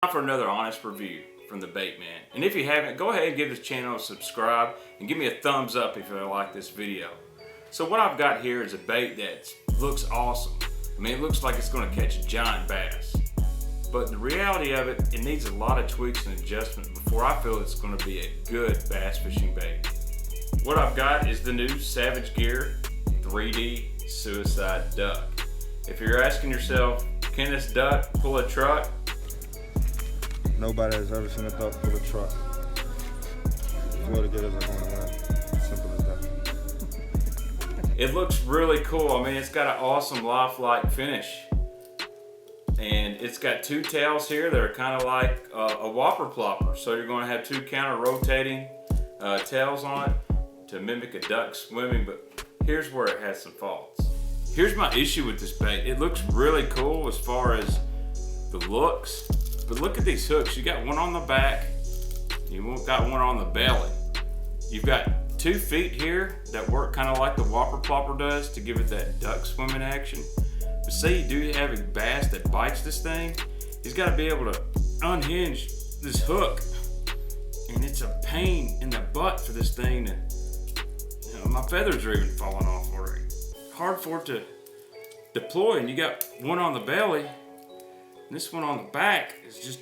Time for another honest review from the Bait Man. And if you haven't, go ahead and give this channel a subscribe and give me a thumbs up if you like this video. So what I've got here is a bait that looks awesome. I mean, it looks like it's going to catch a giant bass. But the reality of it, it needs a lot of tweaks and adjustment before I feel it's going to be a good bass fishing bait. What I've got is the new Savage Gear 3D Suicide Duck. If you're asking yourself, can this duck pull a truck? Nobody has ever seen a duck pull a truck. Whoever get us are going to win. Simple as that. It looks really cool. I mean, it's got an awesome lifelike finish. And it's got two tails here that are kind of like a whopper plopper. So you're going to have two counter-rotating tails on it to mimic a duck swimming, but here's where it has some faults. Here's my issue with this bait. It looks really cool as far as the looks, but look at these hooks. You got one on the back, you got one on the belly. You've got 2 feet here that work kind of like the whopper plopper does to give it that duck swimming action. But say you do have a bass that bites this thing, he's got to be able to unhinge this hook. And it's a pain in the butt for this thing to, my feathers are even falling off already. Hard for it to deploy, and you got one on the belly, and this one on the back is just,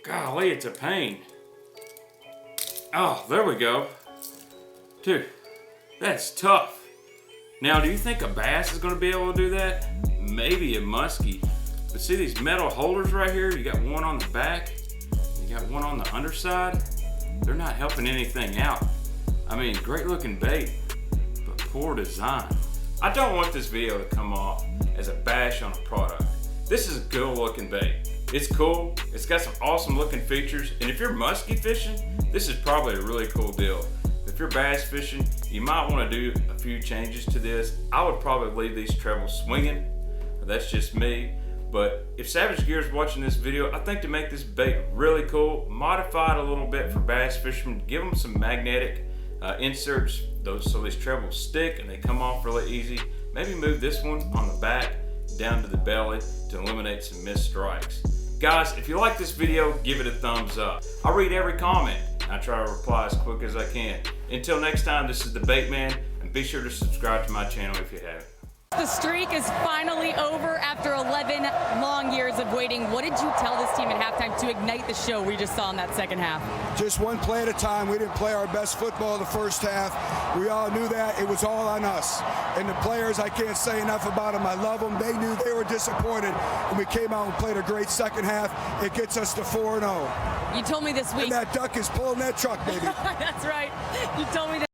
golly, it's a pain. Oh, there we go. Dude, that's tough. Now, do you think a bass is going to be able to do that? Maybe a muskie. But see these metal holders right here? You got one on the back, you got one on the underside. They're not helping anything out. I mean, great looking bait, but poor design. I don't want this video to come off as a bash on a product. This is a good looking bait. It's cool, it's got some awesome looking features, and if you're musky fishing, this is probably a really cool deal. If you're bass fishing, you might want to do a few changes to this. I would probably leave these trebles swinging. That's just me. But if Savage Gear is watching this video, I think to make this bait really cool, modify it a little bit for bass fishermen, give them some magnetic inserts so these trebles stick and they come off really easy. Maybe move this one on the back down to the belly to eliminate some missed strikes. Guys, if you like this video, give it a thumbs up. I read every comment. I try to reply as quick as I can. Until next time, this is the Bait Man, and be sure to subscribe to my channel if you haven't. The streak is finally over after 11 long years of waiting. What did you tell this team at halftime to ignite the show we just saw in that second half? Just one play at a time. We didn't play our best football the first half. We all knew that. It was all on us. And the players, I can't say enough about them. I love them. They knew they were disappointed. And we came out and played a great second half. It gets us to 4-0. You told me this week. And that duck is pulling that truck, baby. That's right. You told me that.